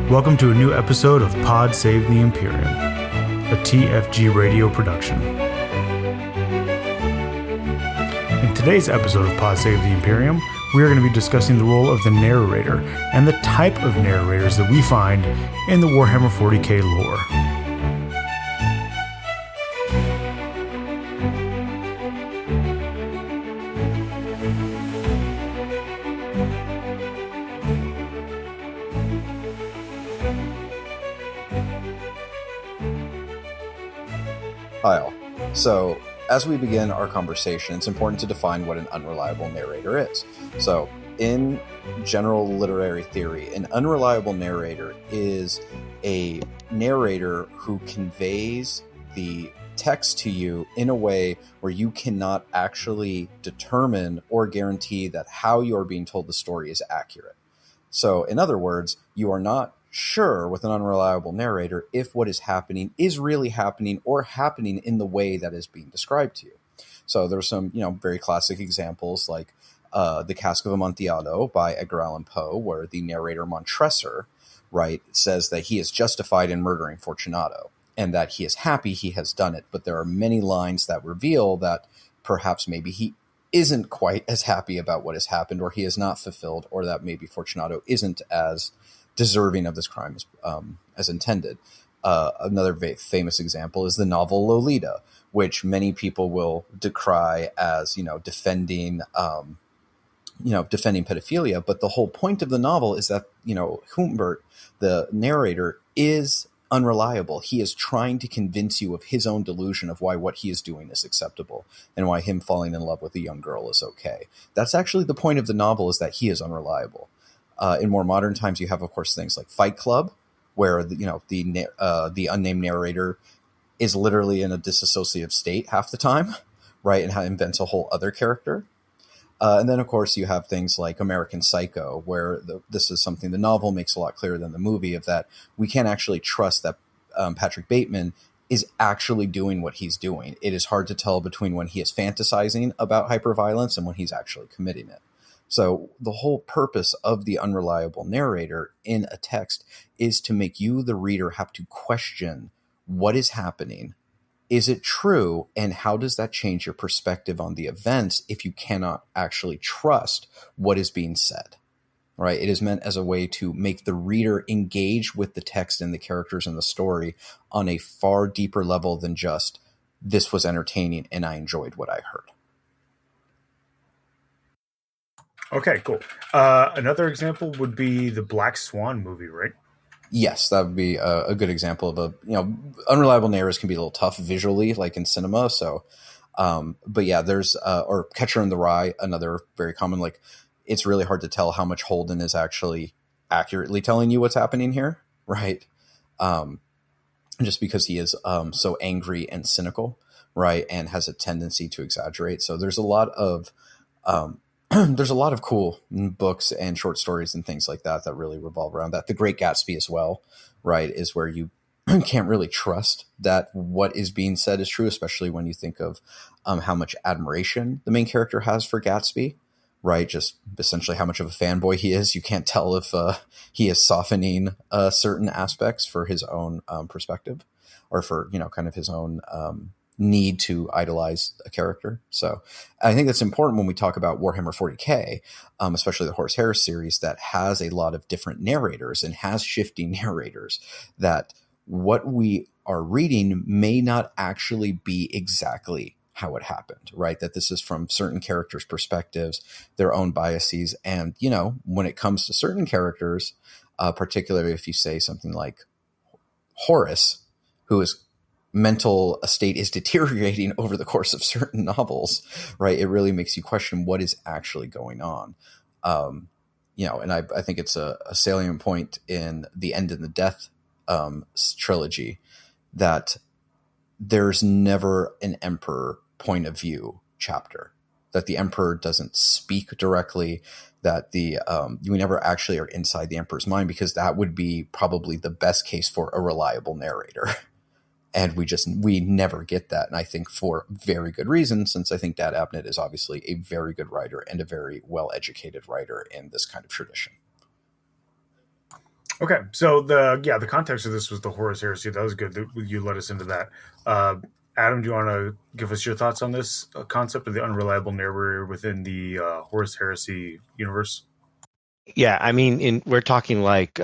Welcome to a new episode of Pod Save the Imperium, a TFG radio production. In today's episode of Pod Save the Imperium, we are going to be discussing the role of the narrator and the type of narrators that we find in the Warhammer 40k lore. Hi all. So, as we begin our conversation, it's important to define what an unreliable narrator is. So, in general literary theory, an unreliable narrator is a narrator who conveys the text to you in a way where you cannot actually determine or guarantee that how you're being told the story is accurate. So, in other words, you are not sure with an unreliable narrator if what is happening is really happening or happening in the way that is being described to you. So there's some, very classic examples like The Cask of Amontillado by Edgar Allan Poe, where the narrator Montresor, right, says that he is justified in murdering Fortunato and that he is happy he has done it. But there are many lines that reveal that perhaps maybe he isn't quite as happy about what has happened, or he is not fulfilled, or that maybe Fortunato isn't as deserving of this crime as intended. Another famous example is the novel Lolita, which many people will decry as, defending pedophilia. But the whole point of the novel is that, Humbert, the narrator, is unreliable. He is trying to convince you of his own delusion of why what he is doing is acceptable and why him falling in love with a young girl is okay. That's actually the point of the novel, is that he is unreliable. In more modern times, you have, of course, things like Fight Club, where the unnamed narrator is literally in a dissociative state half the time, right, and invents a whole other character. And then, of course, you have things like American Psycho, where this is something the novel makes a lot clearer than the movie, of that we can't actually trust that Patrick Bateman is actually doing what he's doing. It is hard to tell between when he is fantasizing about hyperviolence and when he's actually committing it. So the whole purpose of the unreliable narrator in a text is to make you, the reader, have to question what is happening. Is it true? And how does that change your perspective on the events if you cannot actually trust what is being said? Right? It is meant as a way to make the reader engage with the text and the characters in the story on a far deeper level than just, this was entertaining and I enjoyed what I heard. Okay, cool. Another example would be the Black Swan movie, right? Yes, that would be a good example of unreliable narrators can be a little tough visually, like in cinema. So, but yeah, there's, or Catcher in the Rye, another very common, like, it's really hard to tell how much Holden is actually accurately telling you what's happening here, right? Just because he is so angry and cynical, right? And has a tendency to exaggerate. So there's a lot of, there's a lot of cool books and short stories and things like that that really revolve around that. The Great Gatsby as well, right, is where you can't really trust that what is being said is true, especially when you think of how much admiration the main character has for Gatsby, right? Just essentially how much of a fanboy he is. You can't tell if he is softening certain aspects for his own perspective, or for, kind of his own need to idolize a character. So I think that's important when we talk about Warhammer 40k, especially the Horus Heresy series, that has a lot of different narrators and has shifting narrators, that what we are reading may not actually be exactly how it happened, right? That this is from certain characters' perspectives, their own biases. And, when it comes to certain characters, particularly if you say something like Horus, who is mental state is deteriorating over the course of certain novels, right? It really makes you question what is actually going on. And I think it's a salient point in the End and the Death trilogy, that there's never an emperor point of view chapter, that the emperor doesn't speak directly, that we never actually are inside the emperor's mind, because that would be probably the best case for a reliable narrator. And we never get that. And I think for very good reason, since I think Dad Abnett is obviously a very good writer and a very well-educated writer in this kind of tradition. Okay, so the context of this was the Horus Heresy. That was good that you led us into that. Uh, Adam, do you want to give us your thoughts on this concept of the unreliable narrator within the Horus Heresy universe? Yeah, I mean, we're talking like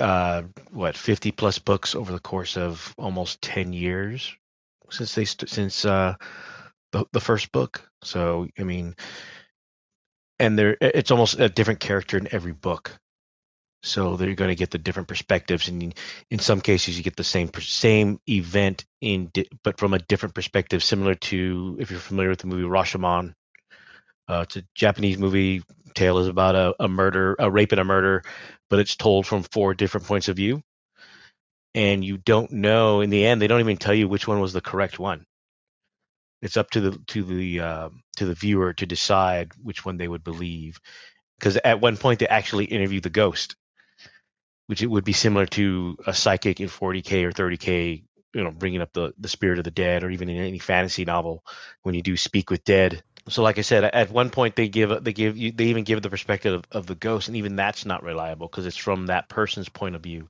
what 50 plus books over the course of almost 10 years since since the first book. So I mean, and it's almost a different character in every book. So they're going to get the different perspectives, and in some cases you get the same event but from a different perspective, similar to if you're familiar with the movie Rashomon. It's a Japanese movie. Tale is about a murder, a rape and a murder, but it's told from 4 different points of view, and you don't know in the end. They don't even tell you which one was the correct one. It's up to the viewer to decide which one they would believe. Because at one point they actually interview the ghost, which it would be similar to a psychic in 40K or 30K, bringing up the spirit of the dead, or even in any fantasy novel when you do speak with dead. So, like I said, at one point they even give the perspective of the ghost, and even that's not reliable because it's from that person's point of view.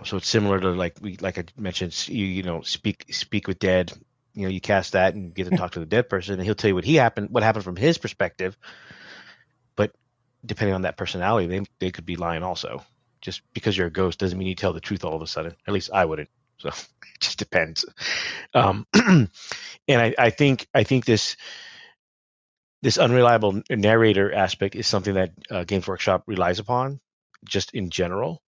So it's similar to like I mentioned, speak with dead. You cast that and get to talk to the dead person, and he'll tell you what happened from his perspective. But depending on that personality, they could be lying also. Just because you're a ghost doesn't mean you tell the truth all of a sudden. At least I wouldn't. So it just depends. And I think this unreliable narrator aspect is something that Games Workshop relies upon, just in general,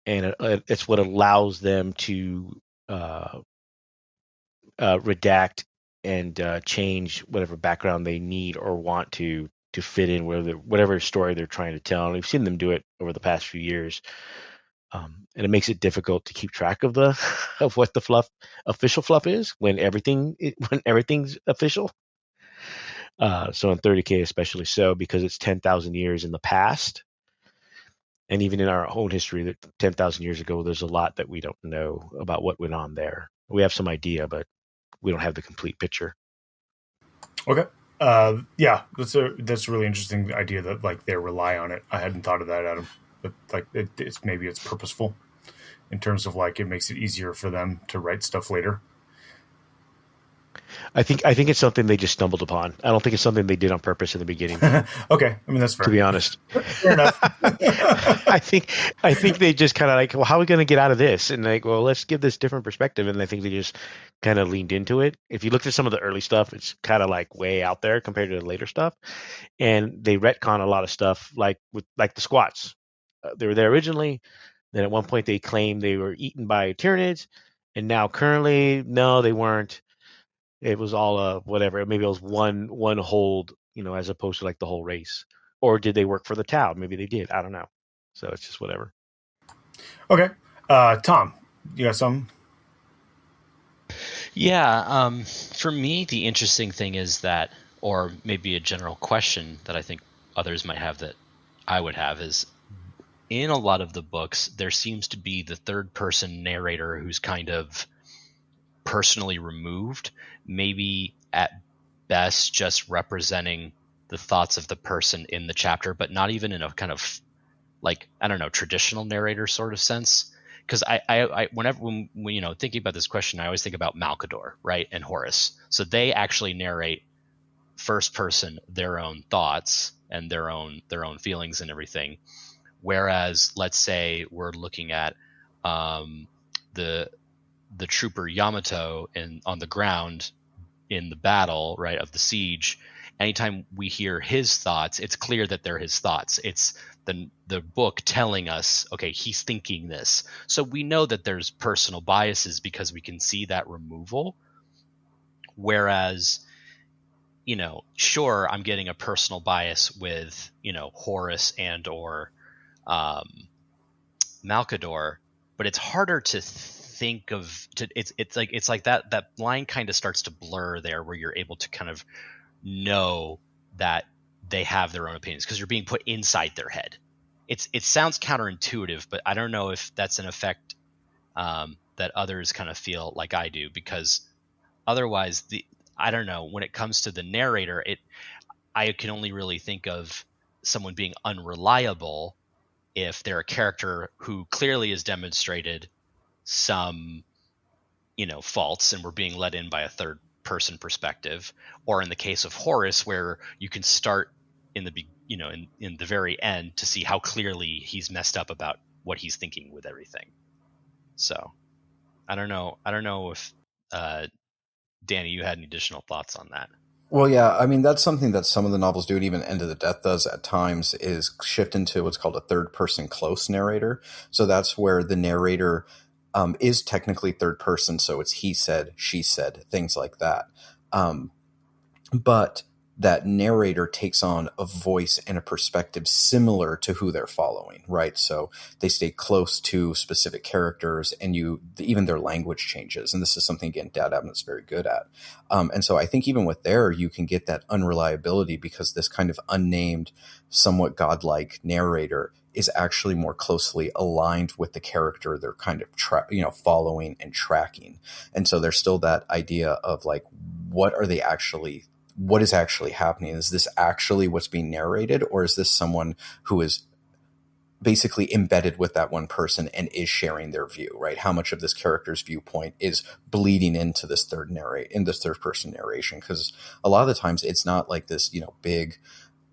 and it's what allows them to redact and change whatever background they need or want to fit in whatever story they're trying to tell. And we've seen them do it over the past few years, and it makes it difficult to keep track of the of what the official fluff is when everything's official. So in 30K especially so, because it's 10,000 years in the past, and even in our own history, that 10,000 years ago, there's a lot that we don't know about what went on there. We have some idea, but we don't have the complete picture. Okay. Yeah, that's a really interesting idea that like they rely on it. I hadn't thought of that, Adam. But like it's purposeful in terms of like it makes it easier for them to write stuff later. I think it's something they just stumbled upon. I don't think it's something they did on purpose in the beginning. Okay, I mean that's fair. To be honest, Fair enough. I think they just kind of like, well, how are we going to get out of this? And like, well, let's give this different perspective. And I think they just kind of leaned into it. If you looked at some of the early stuff, it's kind of like way out there compared to the later stuff. And they retcon a lot of stuff, like the squats. They were there originally. Then at one point they claimed they were eaten by Tyranids, and now currently, no, they weren't. It was all whatever. Maybe it was one hold, as opposed to like the whole race. Or did they work for the Tau? Maybe they did. I don't know. So it's just whatever. Okay, Tom, you got some? Yeah, for me, the interesting thing is that, or maybe a general question that I think others might have that I would have is, in a lot of the books, there seems to be the third person narrator who's kind of personally removed, maybe at best just representing the thoughts of the person in the chapter, but not even in a kind of like, I don't know, traditional narrator sort of sense. Because whenever when thinking about this question, I always think about Malkador, right, and Horus. So they actually narrate first person their own thoughts and their own feelings and everything. Whereas, let's say we're looking at the trooper Yamato on the ground in the battle, right, of the siege. Anytime we hear his thoughts, it's clear that they're his thoughts. It's the book telling us, okay, he's thinking this. So we know that there's personal biases because we can see that removal. Whereas, sure, I'm getting a personal bias with, Horus and or Malkador, but it's harder to think of. It's like that line kind of starts to blur there, where you're able to kind of know that they have their own opinions because you're being put inside their head. It sounds counterintuitive, but I don't know if that's an effect that others kind of feel like I do, because otherwise, I don't know, when it comes to the narrator, I can only really think of someone being unreliable if they're a character who clearly has demonstrated some, faults and we're being led in by a third person perspective, or in the case of Horus, where you can start in the in the very end to see how clearly he's messed up about what he's thinking with everything. So I don't know if Danny, you had any additional thoughts on that? Well, yeah, I mean, that's something that some of the novels do, and even End of the Death does at times, is shift into what's called a third-person close narrator. So that's where the narrator is technically third person, so it's he said, she said, things like that. But that narrator takes on a voice and a perspective similar to who they're following, right? So they stay close to specific characters, and even their language changes. And this is something, again, Dad Abnett's very good at. And so I think even with there, you can get that unreliability because this kind of unnamed, somewhat godlike narrator is actually more closely aligned with the character they're kind of following and tracking. And so there's still that idea of like, what is actually happening? Is this actually what's being narrated, or is this someone who is basically embedded with that one person and is sharing their view, right? How much of this character's viewpoint is bleeding into this third person narration? Because a lot of the times it's not like this, big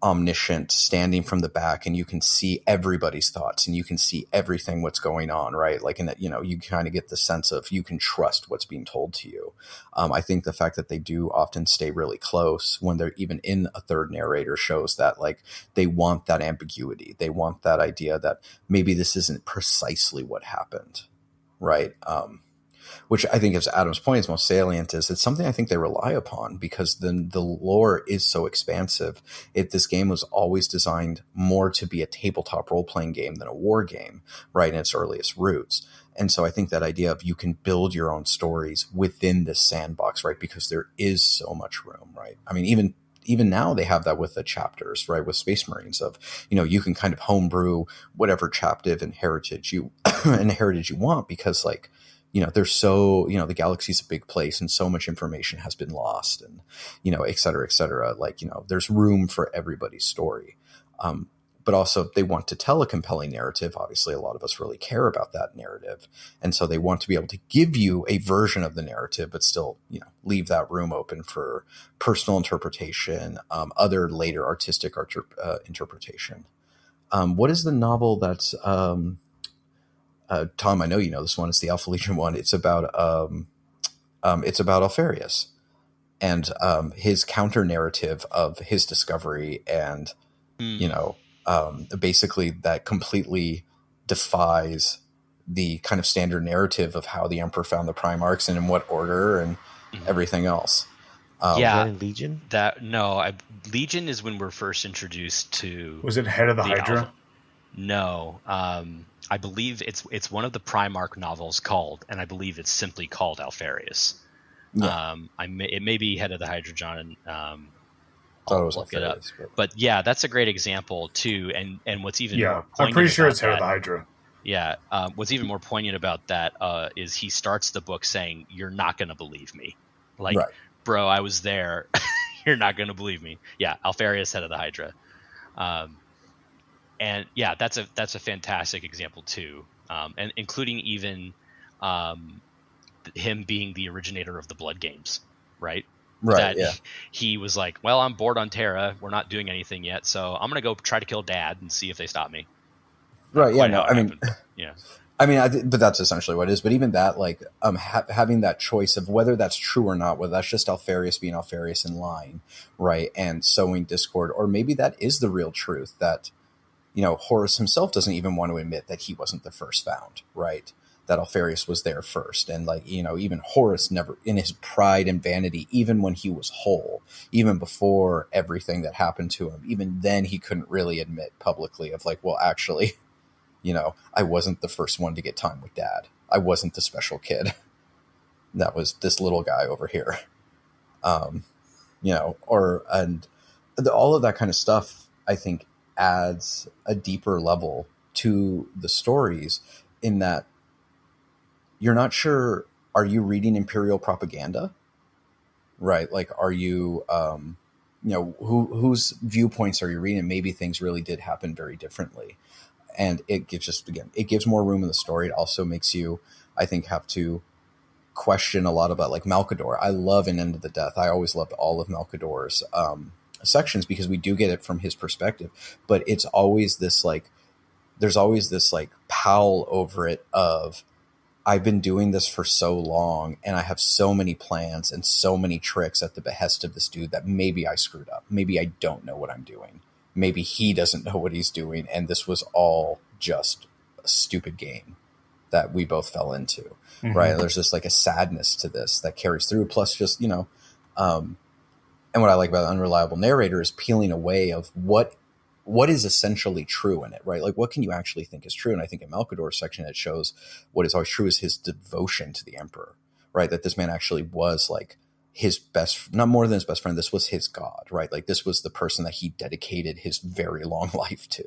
omniscient standing from the back and you can see everybody's thoughts and you can see everything what's going on, right? Like in that, you kind of get the sense of you can trust what's being told to you. I think the fact that they do often stay really close when they're even in a third narrator shows that like they want that ambiguity. They want that idea that maybe this isn't precisely what happened, right? Which I think, as Adam's point is most salient, is it's something I think they rely upon because the lore is so expansive. This game was always designed more to be a tabletop role-playing game than a war game, right, in its earliest roots. And so I think that idea of you can build your own stories within this sandbox, right, because there is so much room, right? I mean, even now they have that with the chapters, right, with Space Marines of, you can kind of homebrew whatever chapter and heritage you want because, like, there's the galaxy's a big place and so much information has been lost and, et cetera, et cetera. Like, there's room for everybody's story. But also they want to tell a compelling narrative. Obviously, a lot of us really care about that narrative. And so they want to be able to give you a version of the narrative, but still, leave that room open for personal interpretation, other later artistic interpretation. What is the novel that's, Tom, I know you know this one. It's the Alpha Legion one. It's about Alfarius and his counter narrative of his discovery, and basically that completely defies the kind of standard narrative of how the Emperor found the Primarchs and in what order and everything else. Is that in Legion? Legion is when we're first introduced to. Was it Head of the Hydra? Alpha. No. I believe it's one of the Primarch novels called, and I believe it's simply called Alfarius. Yeah. It may be Head of the Hydra, John. I'll look it up. But yeah, that's a great example too. And what's even more poignant, I'm pretty sure it's Head of the Hydra. Yeah. What's even more poignant about that is he starts the book saying, "You're not going to believe me, like, right. Bro, I was there. You're not going to believe me." Yeah, Alfarius, Head of the Hydra. And yeah, that's a fantastic example too, and including even him being the originator of the Blood Games, right? Right. He was like, "Well, I'm bored on Terra. We're not doing anything yet, so I'm gonna go try to kill Dad and see if they stop me." Right. Yeah. No. I mean, but that's essentially what it is. But even that, like, having that choice of whether that's true or not, whether that's just Alfarius being Alfarius and lying, right, and sowing discord, or maybe that is the real truth that. Horus himself doesn't even want to admit that he wasn't the first found, right? That Alfarius was there first. And even Horus never, in his pride and vanity, even when he was whole, even before everything that happened to him, even then he couldn't really admit publicly of like, well, actually, I wasn't the first one to get time with Dad. I wasn't the special kid. That was this little guy over here. All of that kind of stuff, I think, adds a deeper level to the stories in that you're not sure, are you reading Imperial propaganda? Right? Like, are you, whose viewpoints are you reading? Maybe things really did happen very differently. And it gives more room in the story. It also makes you, I think, have to question a lot about like Malkador. I love An End of the Death. I always loved all of Malkador's sections because we do get it from his perspective, but it's always this like, there's always this like howl over it of, I've been doing this for so long and I have so many plans and so many tricks at the behest of this dude that maybe I screwed up. Maybe I don't know what I'm doing. Maybe he doesn't know what he's doing. And this was all just a stupid game that we both fell into. Mm-hmm. Right. There's just like a sadness to this that carries through. Plus just, and what I like about the unreliable narrator is peeling away of what is essentially true in it, right? Like what can you actually think is true? And I think in Malkador's section, it shows what is always true is his devotion to the emperor, right? That this man actually was like his best, not more than his best friend. This was his God, right? Like this was the person that he dedicated his very long life to,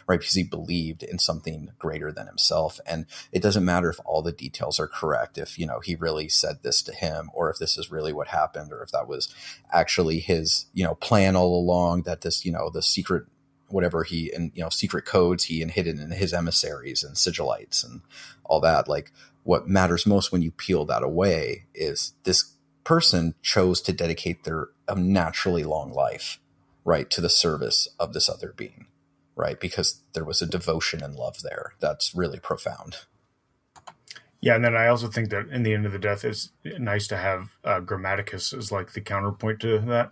right? Because he believed in something greater than himself. And it doesn't matter if all the details are correct, if, he really said this to him, or if this is really what happened, or if that was actually his, plan all along, that this, the secret, whatever he, and, secret codes he hidden in his emissaries and sigilites and all that. Like what matters most when you peel that away is this person chose to dedicate their unnaturally long life, right, to the service of this other being, right? Because there was a devotion and love there. That's really profound. Yeah, and then I also think that in the End of the Death, it's nice to have Grammaticus as like the counterpoint to that,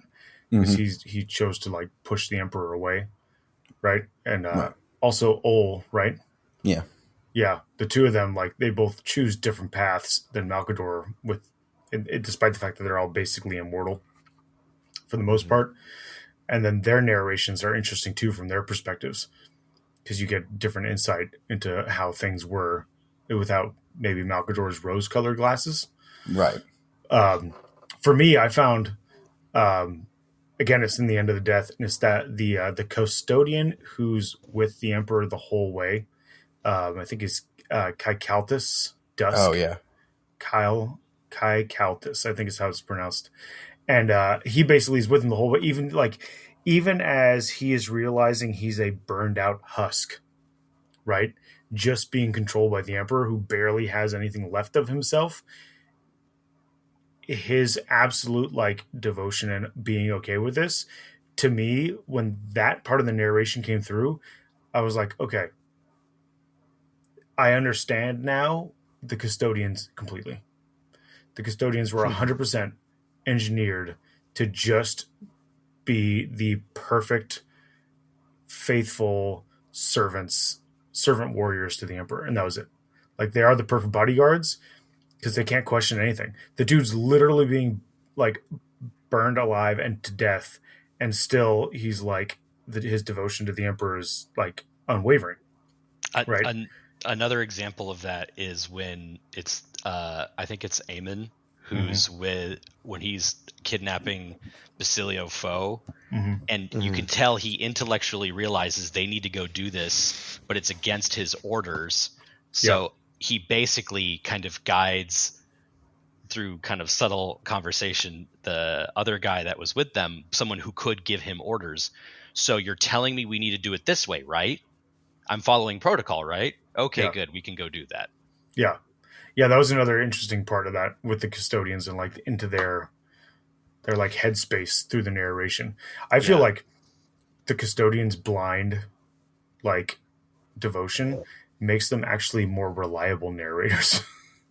because he chose to like push the emperor away, right? And right. Also Ol, right? Yeah. Yeah, the two of them, like they both choose different paths than Malkador, despite the fact that they're all basically immortal for the most part. And then their narrations are interesting too from their perspectives, because you get different insight into how things were without maybe Malkador's rose-colored glasses. Right. For me, I found, again, it's in the End of the Death, and it's that the custodian who's with the emperor the whole way, I think is Kaikaltis Dusk. Oh, yeah. Kaikaltis, I think is how it's pronounced. And he basically is with him the whole way, even as he is realizing he's a burned out husk, right? Just being controlled by the emperor who barely has anything left of himself. His absolute like devotion and being okay with this, to me, when that part of the narration came through, I was like, okay, I understand now the custodians completely. The custodians were 100% engineered to just be the perfect, faithful servant warriors to the emperor. And that was it. Like they are the perfect bodyguards because they can't question anything. The dude's literally being like burned alive and to death. And still he's like, his devotion to the emperor is like unwavering. Right. Another example of that is when it's, I think it's Aemon who's when he's kidnapping Basilio Foe, and you can tell he intellectually realizes they need to go do this, but it's against his orders. So he basically kind of guides through kind of subtle conversation the other guy that was with them, someone who could give him orders. So you're telling me we need to do it this way, right? I'm following protocol, right? Okay, good. We can go do that. Yeah. Yeah, that was another interesting part of that with the custodians and like into their like headspace through the narration. I feel like the custodians' blind like devotion makes them actually more reliable narrators.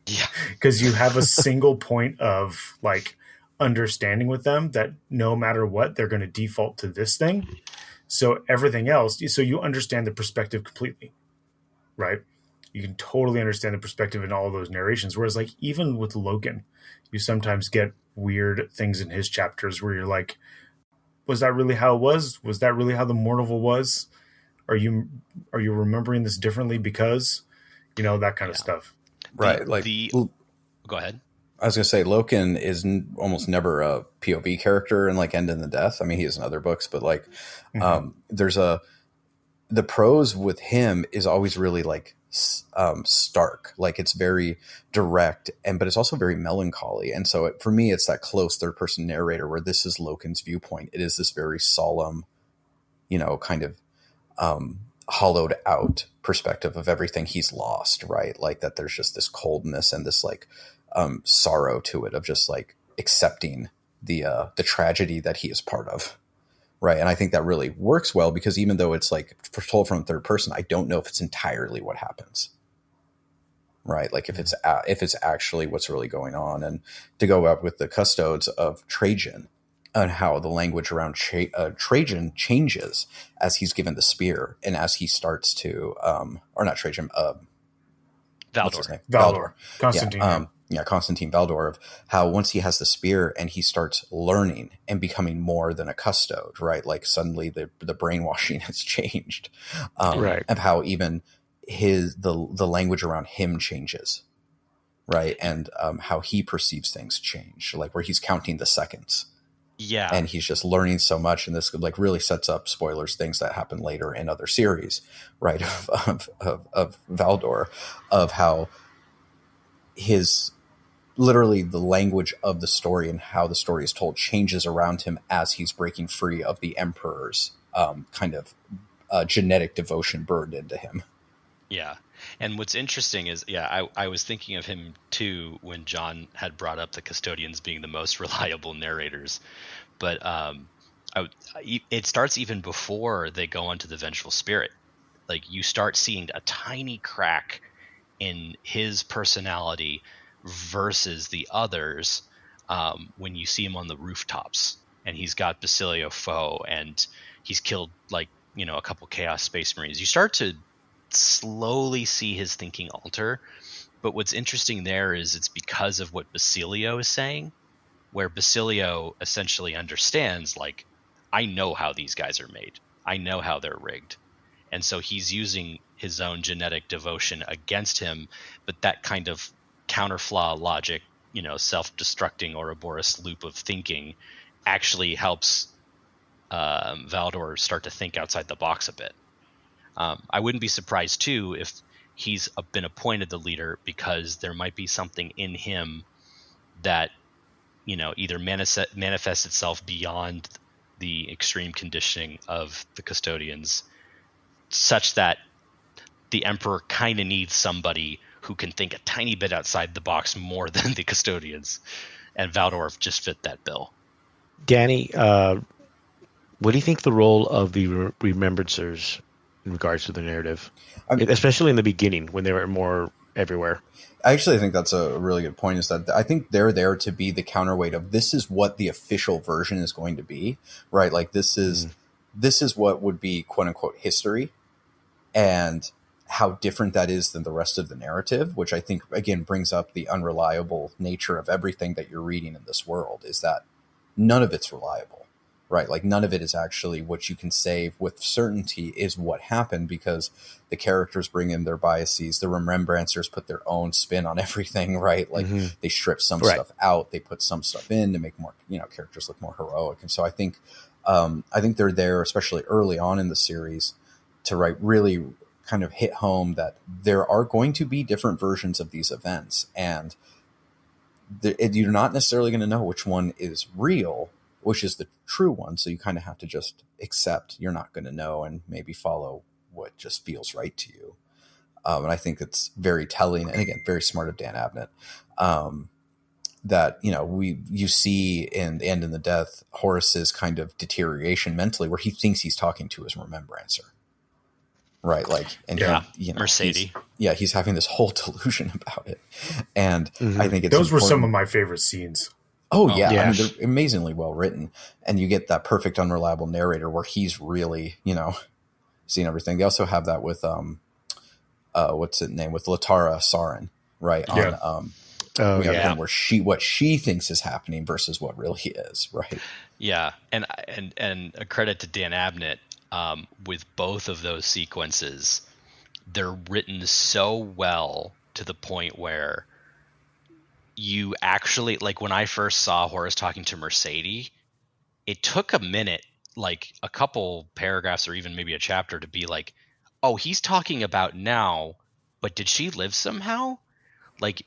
Yeah. Because you have a single point of like understanding with them that no matter what, they're going to default to this thing. So everything else, so you understand the perspective completely, right? You can totally understand the perspective in all of those narrations. Whereas like even with Logan, you sometimes get weird things in his chapters where you're like, was that really how it was? Was that really how the Mournival was? Are you remembering this differently because, that kind of stuff. Right. Go ahead. I was going to say Loken is almost never a POV character in like End in the Death. I mean, he is in other books, but like there's the prose with him is always really like stark. Like it's very direct but it's also very melancholy. And so for me, it's that close third person narrator where this is Loken's viewpoint. It is this very solemn, kind of hollowed out perspective of everything he's lost, right? Like that there's just this coldness and this like sorrow to it of just like accepting the tragedy that he is part of. Right. And I think that really works well because even though it's like told from third person, I don't know if it's entirely what happens. Right. Like if it's actually what's really going on. And to go up with the custodes of Trajan and how the language around Trajan changes as he's given the spear and as he starts to, or not Trajan, what's his name? Valdor. Constantine. Constantine Valdor, of how once he has the spear and he starts learning and becoming more than a custode, right? Like suddenly the brainwashing has changed. Right. Of how even the language around him changes, right? And how he perceives things change, like where he's counting the seconds. Yeah. And he's just learning so much. And this like really sets up, spoilers, things that happen later in other series, right? Of Valdor, of how his literally the language of the story and how the story is told changes around him as he's breaking free of the emperor's kind of genetic devotion burned into him. Yeah. And what's interesting is, I was thinking of him too when John had brought up the custodians being the most reliable narrators. But it starts even before they go onto the vengeful spirit. Like you start seeing a tiny crack in his personality versus the others when you see him on the rooftops and he's got Basilio Foe and he's killed like, a couple Chaos Space Marines. You start to slowly see his thinking alter. But what's interesting there is it's because of what Basilio is saying, where Basilio essentially understands, like, I know how these guys are made. I know how they're rigged. And so he's using his own genetic devotion against him, but that kind of counterflaw logic, self-destructing Ouroboros loop of thinking actually helps Valdor start to think outside the box a bit. I wouldn't be surprised too if he's been appointed the leader because there might be something in him that, either manifests itself beyond the extreme conditioning of the custodians, such that the emperor kind of needs somebody who can think a tiny bit outside the box more than the custodians, and Valdor just fit that bill. Danny, what do you think the role of the remembrancers in regards to the narrative, especially in the beginning when they were more everywhere? I actually think that's a really good point, is that I think they're there to be the counterweight of this is what the official version is going to be, right? Like this is what would be quote unquote history, and how different that is than the rest of the narrative, which I think again brings up the unreliable nature of everything that you're reading in this world, is that none of it's reliable, right? Like none of it is actually what you can say with certainty is what happened, because the characters bring in their biases. The remembrancers put their own spin on everything, right? Like they strip some stuff out, they put some stuff in to make more, characters look more heroic. And so I think they're there, especially early on in the series, to really kind of hit home that there are going to be different versions of these events, and you're not necessarily going to know which one is real, which is the true one. So you kind of have to just accept you're not going to know and maybe follow what just feels right to you. And I think it's very telling, and again, very smart of Dan Abnett, that, you see in The End and the Death, Horace's kind of deterioration mentally, where he thinks he's talking to his remembrancer. Right. Like, and Mercedes. He's having this whole delusion about it. And I think those were some of my favorite scenes. Oh yeah. I mean, they're amazingly well written, and you get that perfect unreliable narrator where he's really, seeing everything. They also have that with, what's it name, with Latara Sarin, right? Yeah. On, where what she thinks is happening versus what really is, right? Yeah. And a credit to Dan Abnett, with both of those sequences, they're written so well to the point where you actually, like when I first saw Horace talking to Mercedes, it took a minute, like a couple paragraphs or even maybe a chapter, to be like, oh, he's talking about now, but did she live somehow? Like,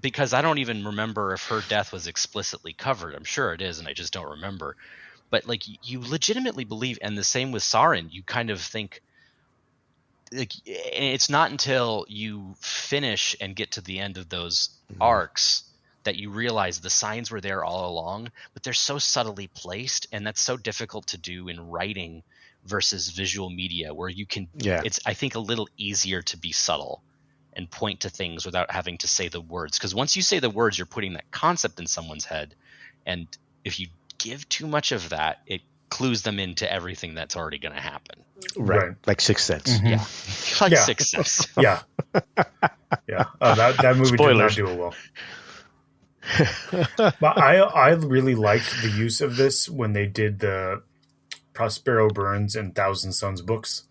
because I don't even remember if her death was explicitly covered. I'm sure it is, and I just don't remember. But like, you legitimately believe, and the same with Sarin, you kind of think, like, it's not until you finish and get to the end of those arcs that you realize the signs were there all along, but they're so subtly placed, and that's so difficult to do in writing versus visual media, where you can, it's, I think, a little easier to be subtle and point to things without having to say the words. Because once you say the words, you're putting that concept in someone's head. And if you give too much of that, it clues them into everything that's already going to happen. Right. Like Sixth Sense. Mm-hmm. Yeah. Like Sixth Sense. Yeah. Yeah. That movie Spoilers. did not do it well. But I really liked the use of this when they did the Prospero Burns and Thousand Sons books,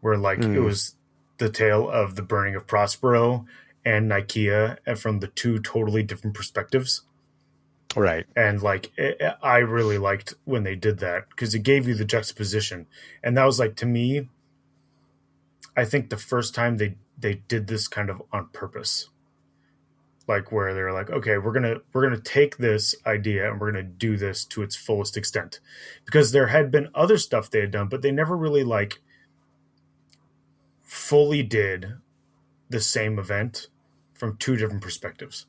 where like it was the tale of the burning of Prospero and Nicaea from the two totally different perspectives. Right. And like I really liked when they did that, because it gave you the juxtaposition. And that was like, to me, I think the first time they did this kind of on purpose. Like where they're like, okay, we're gonna take this idea and we're gonna do this to its fullest extent. Because there had been other stuff they had done, but they never really like fully did the same event from two different perspectives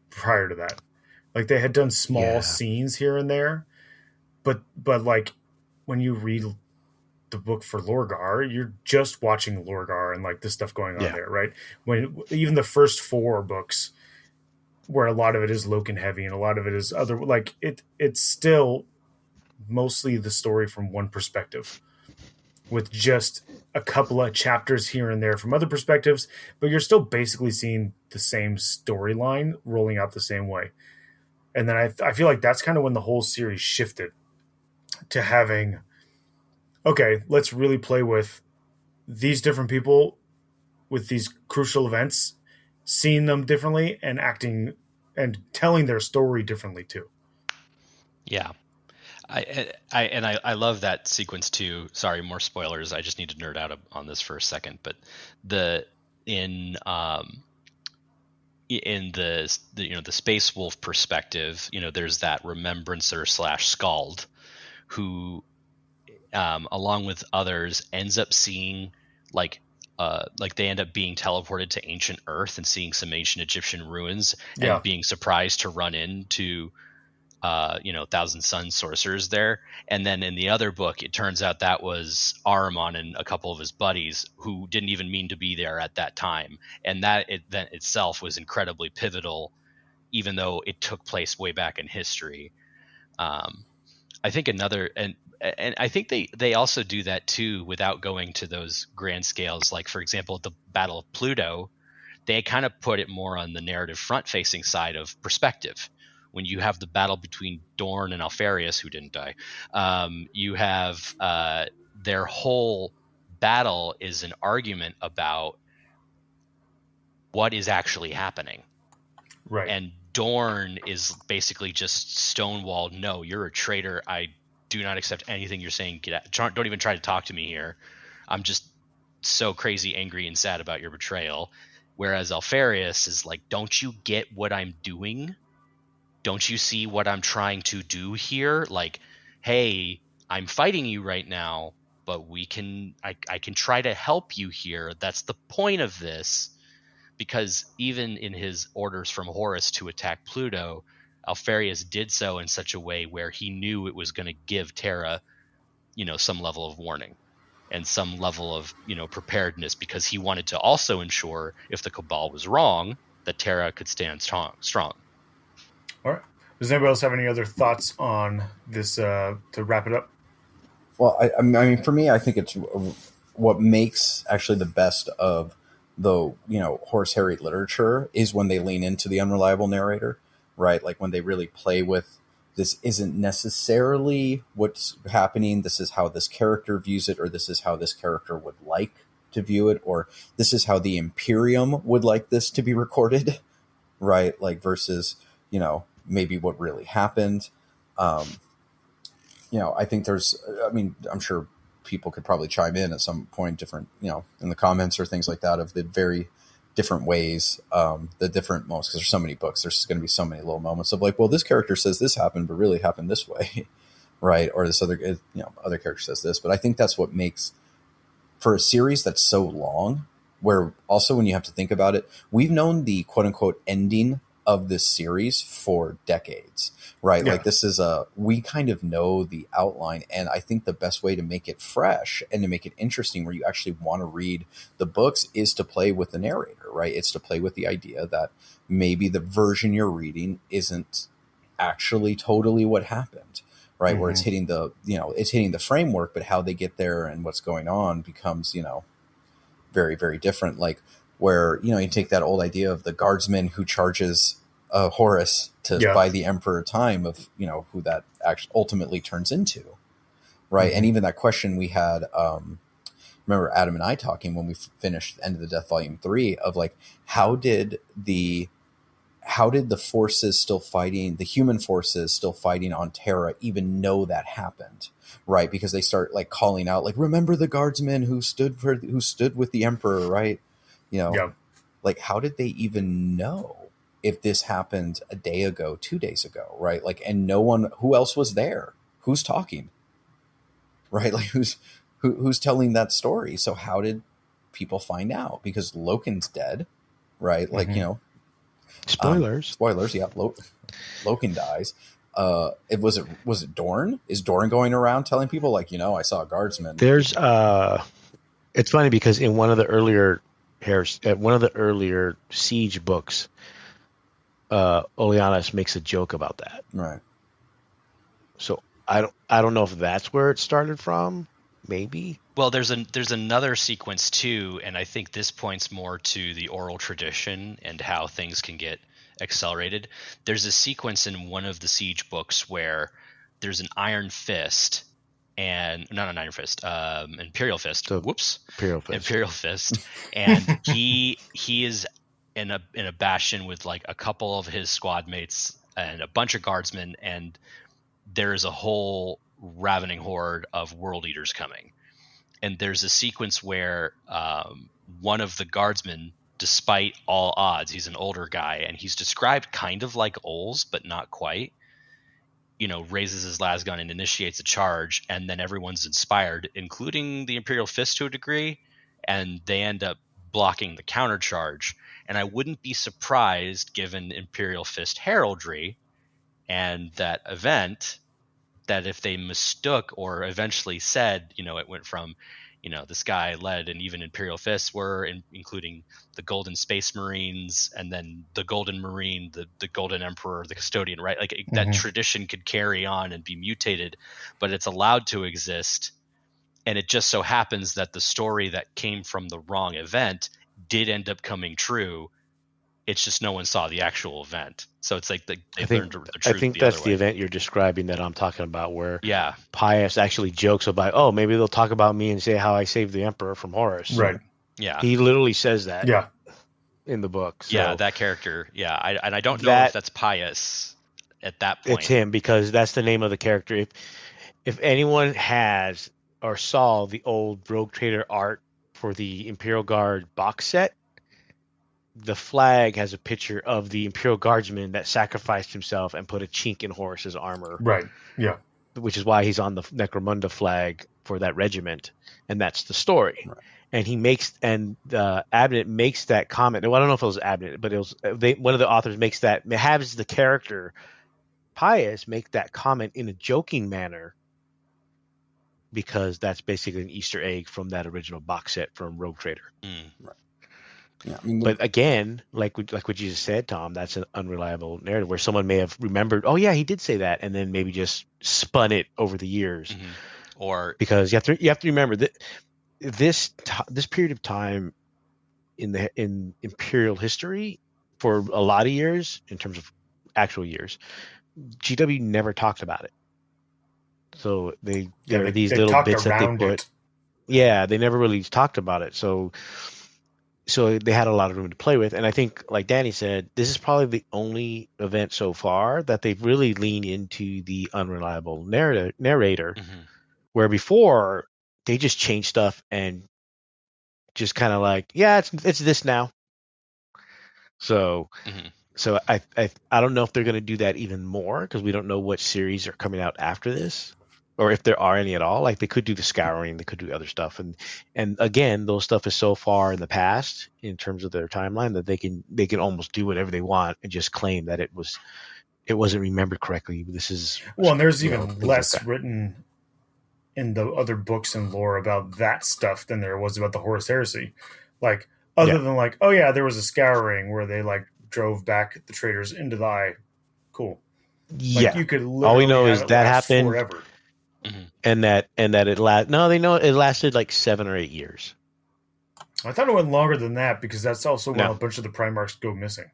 prior to that. Like they had done small scenes here and there, but like when you read the book for Lorgar, you're just watching Lorgar and like this stuff going on there, right? When even the first 4 books, where a lot of it is Loken heavy and a lot of it is other, like it's still mostly the story from one perspective, with just a couple of chapters here and there from other perspectives, but you're still basically seeing the same storyline rolling out the same way. And then I feel like that's kind of when the whole series shifted to having, okay, let's really play with these different people with these crucial events, seeing them differently and acting and telling their story differently too. Yeah. I love that sequence too. Sorry, more spoilers. I just need to nerd out on this for a second. But in the Space Wolf perspective, there's that remembrancer / Skald who, along with others, ends up seeing like they end up being teleported to ancient Earth and seeing some ancient Egyptian ruins and being surprised to run into Thousand Sun sorcerers there. And then in the other book, it turns out that was Ahriman and a couple of his buddies who didn't even mean to be there at that time. And that event itself was incredibly pivotal, even though it took place way back in history. I think and I think they also do that too without going to those grand scales. Like, for example, the Battle of Pluto, they kind of put it more on the narrative front-facing side of perspective. When you have the battle between Dorn and Alfarius, who didn't die, you have their whole battle is an argument about what is actually happening. Right. And Dorn is basically just stonewalled. No, you're a traitor. I do not accept anything you're saying. Get out. Don't even try to talk to me here. I'm just so crazy, angry, and sad about your betrayal. Whereas Alfarius is like, don't you get what I'm doing? Don't you see what I'm trying to do here? Like, hey, I'm fighting you right now, but I can try to help you here. That's the point of this. Because even in his orders from Horus to attack Pluto, Alfarius did so in such a way where he knew it was going to give Terra, some level of warning and some level of, preparedness, because he wanted to also ensure if the Cabal was wrong, that Terra could stand strong. All right. Does anybody else have any other thoughts on this to wrap it up? Well, I mean, for me, I think it's what makes actually the best of the Horus Heresy literature is when they lean into the unreliable narrator, right? Like when they really play with, this isn't necessarily what's happening. This is how this character views it, or this is how this character would like to view it, or this is how the Imperium would like this to be recorded, right? Like versus, maybe what really happened. I think I'm sure people could probably chime in at some point, different, in the comments or things like that, of the very different ways, the different moments, because there's so many books, there's going to be so many little moments of like, well, this character says this happened, but really happened this way, right? Or this other character says this. But I think that's what makes for a series that's so long, where also when you have to think about it, we've known the quote unquote ending of this series for decades, right? Yeah. Like we kind of know the outline. And I think the best way to make it fresh and to make it interesting where you actually want to read the books is to play with the narrator, right? It's to play with the idea that maybe the version you're reading isn't actually totally what happened, right? Mm-hmm. Where it's hitting the framework, but how they get there and what's going on becomes, very, very different. Like where, you take that old idea of the guardsman who charges Horus to buy the emperor time of, who that actually ultimately turns into. Right. Mm-hmm. And even that question we had, remember Adam and I talking when we finished End of the Death Volume 3 of like, how did the forces still fighting, the human forces still fighting on Terra even know that happened? Right. Because they start like calling out, like, remember the guardsmen who stood with the emperor, right? Like, how did they even know if this happened a day ago, 2 days ago? Right. Like, and no one, who else was there? Who's talking? Right. Like who's telling that story? So how did people find out? Because Loken's dead. Right. Like, Mm-hmm. Spoilers. Yeah. Loken dies. Was it Dorn? Is Dorn going around telling people like, I saw a guardsman? There's it's funny because in one of the earlier Siege books, Oleanis makes a joke about that. Right. So I don't know if that's where it started from. Maybe. Well, there's another sequence too, and I think this points more to the oral tradition and how things can get accelerated. There's a sequence in one of the Siege books where there's an Iron Fist and not an Iron Fist, Imperial Fist. So, Whoops, Imperial Fist, and he is in a bastion with like a couple of his squad mates and a bunch of guardsmen, and there is a whole ravening horde of world eaters coming. And there's a sequence where one of the guardsmen, despite all odds, he's an older guy, and he's described kind of like Oles, but not quite, raises his lasgun and initiates a charge, and then everyone's inspired, including the Imperial Fist to a degree, and they end up blocking the counter charge. And I wouldn't be surprised, given Imperial Fist heraldry and that event, that if they mistook or eventually said, it went from, this guy led and even Imperial Fists were, including the Golden Space Marines and then the Golden Marine, the Golden Emperor, the Custodian, right? Like that tradition could carry on and be mutated, but it's allowed to exist. And it just so happens that the story that came from the wrong event did end up coming true. It's just no one saw the actual event. So it's like they learned the truth. I think that's the event you're describing that I'm talking about, where yeah, Pius actually jokes about, oh, maybe they'll talk about me and say how I saved the Emperor from Horus. Right. Yeah. He literally says that. Yeah. In the book. So yeah, that character. Yeah, I don't know if that's Pius at that point. It's him, because that's the name of the character. If anyone has or saw the old Rogue Trader art for the Imperial Guard box set, the flag has a picture of the Imperial Guardsman that sacrificed himself and put a chink in Horus's armor. Right. Yeah. Which is why he's on the Necromunda flag for that regiment, and that's the story. Right. And Abnett makes that comment. Well, I don't know if it was Abnett, but it was one of the authors has the character Pius make that comment in a joking manner, because that's basically an Easter egg from that original box set from Rogue Trader. Right. Yeah, but again, like what you just said, Tom, that's an unreliable narrative where someone may have remembered, oh yeah, he did say that, and then maybe just spun it over the years. Mm-hmm. Or because you have to remember that this period of time in Imperial history, for a lot of years, in terms of actual years, GW never talked about it. So there are these little bits that they put. Yeah, they never really talked about it. So they had a lot of room to play with. And I think, like Danny said, this is probably the only event so far that they've really leaned into the unreliable narrator, mm-hmm. where before they just changed stuff and just kind of like, yeah, it's this now. So, mm-hmm. so I don't know if they're going to do that even more, because we don't know what series are coming out after this. or if there are any at all. Like they could do the scouring, they could do other stuff, and again, those stuff is so far in the past in terms of their timeline that they can almost do whatever they want and just claim that it wasn't remembered correctly. This is and there's you know, even things like less that. written in the other books and lore about that stuff than there was about the Horus Heresy. Like, other Yeah. than like, oh yeah, there was a scouring where they like drove back the traitors into the eye. Cool. Like, Yeah, you could literally all we know have is it that last happened, forever. and that it last. No, they know it lasted like 7 or 8 years. I thought it went longer than that because that's also when No. a bunch of the Primarchs go missing.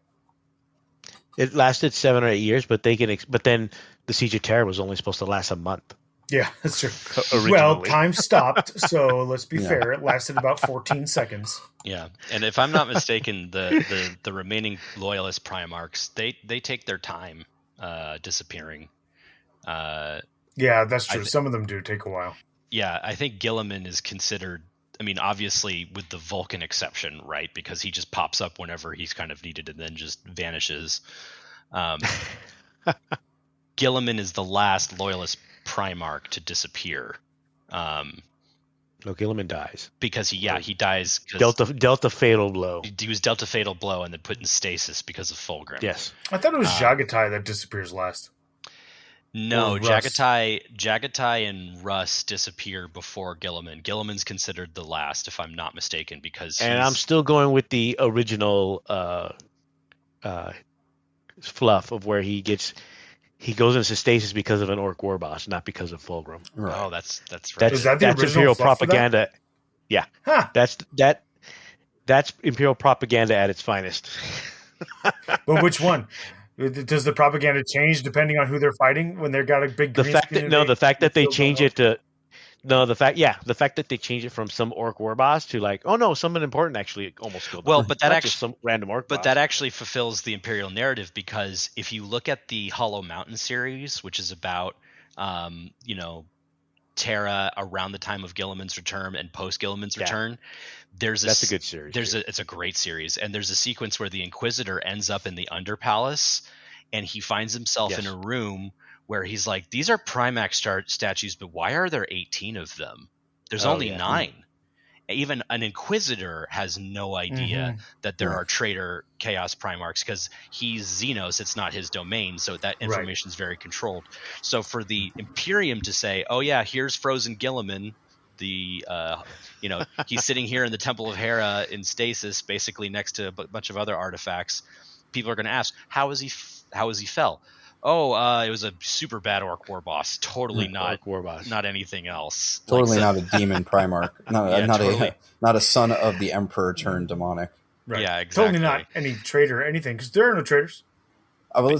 It lasted 7 or 8 years, but but then the Siege of Terra was only supposed to last a month. Yeah, that's true. Originally. Well, time stopped, so let's be Yeah. fair. It lasted about 14 seconds. Yeah, and if I'm not mistaken, the remaining loyalist Primarchs they take their time disappearing. Yeah, that's true. Some of them do take a while. Yeah, I think Gilliman is considered. I mean, obviously with the Vulcan exception, right? Because he just pops up whenever he's kind of needed and then just vanishes. Gilliman is the last loyalist Primarch to disappear. No, Gilliman dies Because he dies. Delta fatal blow. He was dealt a fatal blow and then put in stasis because of Fulgrim. Yes. I thought it was Jagatai that disappears last. No, Or Russ. Jagatai and Russ disappear before Gilliman. Gilliman's considered the last, if I'm not mistaken, because And I'm still going with the original fluff of where he goes into stasis because of an Orc war boss, not because of Fulgrim. Right. Oh, that's right. Is that the that's original Imperial fluff for that? propaganda. Yeah, Huh. that's Imperial propaganda at its finest. But which one? Does the propaganda change depending on who they're fighting when they've got a big The green fact screen that the fact that they field change going it to the fact that they change it from some Orc war boss to like, oh no, someone important actually almost killed them. Well, but that Not actually just some random Orc But boss. that actually fulfills the Imperial narrative, because if you look at the Hollow Mountain series, which is about, Terra around the time of Gilliman's return and post Gilliman's return, that's a good series. It's a great series, and there's a sequence where the Inquisitor ends up in the Under Palace, and he finds himself in a room where he's like, "These are Primax statues, but why are there 18 of them? There's only 9." Even an Inquisitor has no idea that there are traitor Chaos Primarchs, because he's Xenos, it's not his domain, so that information is very controlled. So for the Imperium to say, oh yeah, here's Frozen Gilliman, he's sitting here in the Temple of Hera in stasis, basically next to a bunch of other artifacts, people are going to ask, how is he fell? Oh, it was a super bad Orc war boss. Totally not Orc war boss. Not anything else. Totally not a demon Primarch. Totally. Not a son of the Emperor turned demonic. Right. Yeah, exactly. Totally not any traitor or anything, because there are no traitors. Well, You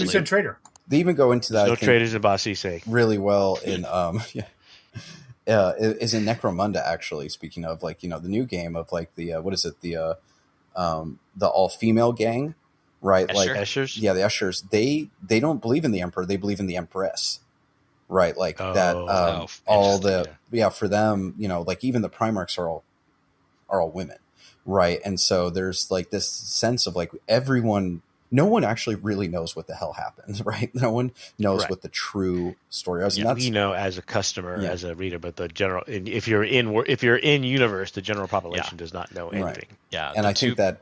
said traitor. they even go into that. No I think, traitors in Bossy say. really well in is in Necromunda, actually. Speaking of, like, the new game of like the the all female gang, right? Escher? Like Eschers? yeah, the Eschers. They don't believe in the Emperor. They believe in the Empress, right? Like that. All the for them, like even the Primarchs are all women, right? And so there's like this sense of like no one actually really knows what the hell happened, right? No one knows what the true story is. Yeah, we know as a customer, as a reader, but the general, if you're in universe, the general population does not know anything. Right. Yeah, And I think that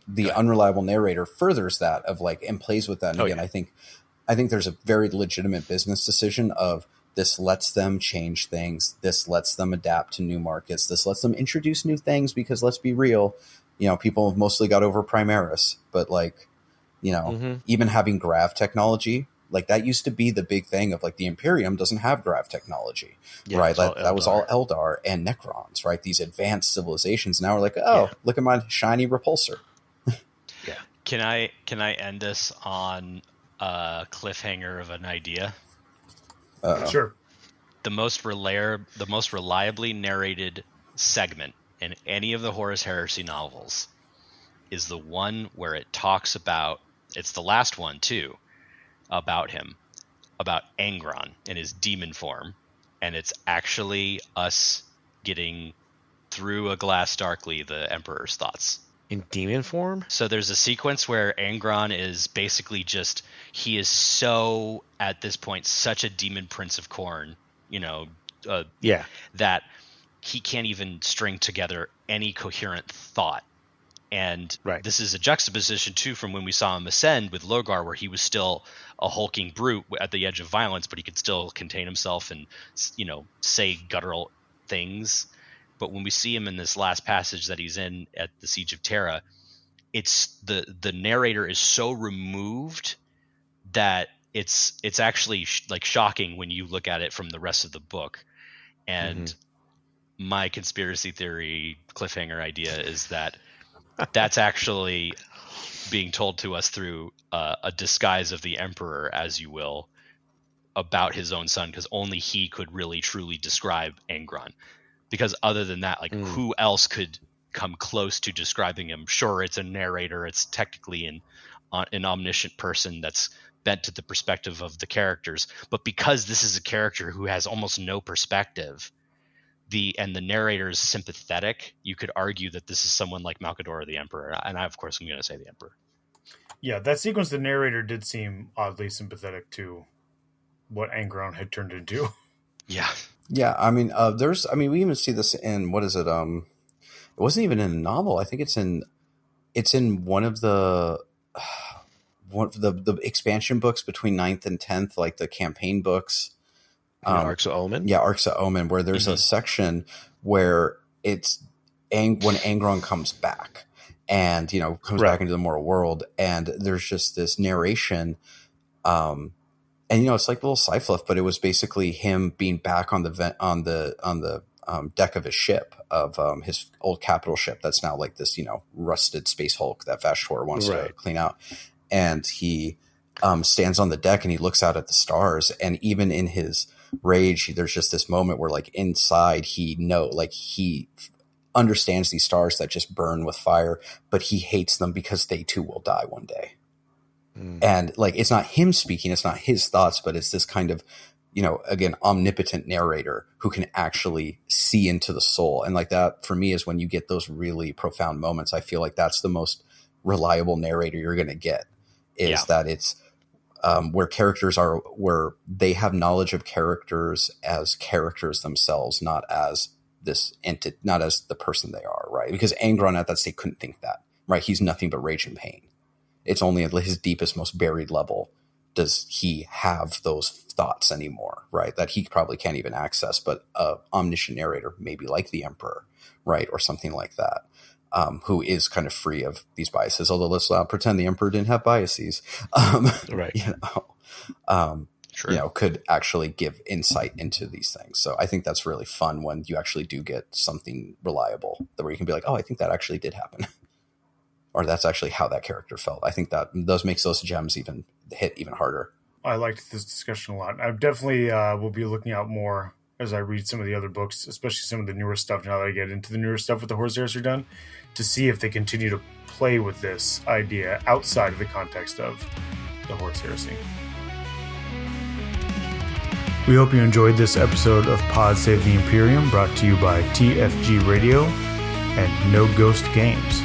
the unreliable narrator furthers that of like, and plays with that. And again, I think there's a very legitimate business decision of this lets them change things. This lets them adapt to new markets. This lets them introduce new things, because let's be real, people have mostly got over Primaris, but like, even having grav technology, like that used to be the big thing of like the Imperium doesn't have grav technology, right? That was all Eldar and Necrons, right? These advanced civilizations. Now we're like, look at my shiny repulsor. Can I end this on a cliffhanger of an idea? Sure. The most reliably narrated segment in any of the Horus Heresy novels is the one where it talks about, it's the last one too, about him, about Angron in his demon form, and it's actually us getting through a glass darkly the Emperor's thoughts. In demon form? So there's a sequence where Angron is basically he is so, at this point, such a demon prince of Khorne, Yeah. that he can't even string together any coherent thought. And Right. this is a juxtaposition too from when we saw him ascend with Logar, where he was still a hulking brute at the edge of violence, but he could still contain himself and, say guttural things. But when we see him in this last passage that he's in at the Siege of Terra, it's the narrator is so removed that it's actually shocking when you look at it from the rest of the book. And my conspiracy theory cliffhanger idea is that that's actually being told to us through a disguise of the Emperor, as you will, about his own son, because only he could really truly describe Angron. Because other than that, who else could come close to describing him? Sure, it's a narrator. It's technically an omniscient person that's bent to the perspective of the characters. But because this is a character who has almost no perspective, and the narrator is sympathetic, you could argue that this is someone like Malcador the Emperor. And I, of course, I'm going to say the Emperor. Yeah, that sequence, the narrator did seem oddly sympathetic to what Angron had turned into. Yeah. Yeah, I mean, we even see this in, what is it? It wasn't even in a novel. I think it's in one of the expansion books between 9th and 10th, like the campaign books. Arcs of Omen? Yeah, Arcs of Omen, where there's a section where it's when Angron comes back and, comes back into the mortal world, and there's just this narration. And, it's like a little Cyfluff, but it was basically him being back on the deck of his ship, of his old capital ship that's now like this, rusted Space Hulk that Vashtor wants to clean out. And he stands on the deck and he looks out at the stars, and even in his rage, there's just this moment where inside he understands these stars that just burn with fire, but he hates them because they too will die one day. And it's not him speaking, it's not his thoughts, but it's this kind of, again, omnipotent narrator who can actually see into the soul. And that for me is when you get those really profound moments. I feel like that's the most reliable narrator you're going to get, is that it's where characters are, where they have knowledge of characters as characters themselves, not as this entity, not as the person they are, right? Because Angron at that state couldn't think that, right? He's nothing but rage and pain. It's only at his deepest, most buried level does he have those thoughts anymore, right? That he probably can't even access, but an omniscient narrator, maybe like the Emperor, right? Or something like that. Who is kind of free of these biases, although let's pretend the Emperor didn't have biases, could actually give insight into these things. So I think that's really fun when you actually do get something reliable where you can be like, oh, I think that actually did happen. Or that's actually how that character felt. I think that makes those gems even hit even harder. I liked this discussion a lot. I definitely will be looking out more as I read some of the other books, especially some of the newer stuff, now that I get into the newer stuff with the Horus Heresy done, to see if they continue to play with this idea outside of the context of the Horus Heresy. We hope you enjoyed this episode of Pod Save the Imperium, brought to you by TFG Radio and No Ghost Games.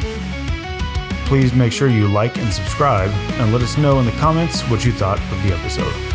Please make sure you like and subscribe, and let us know in the comments what you thought of the episode.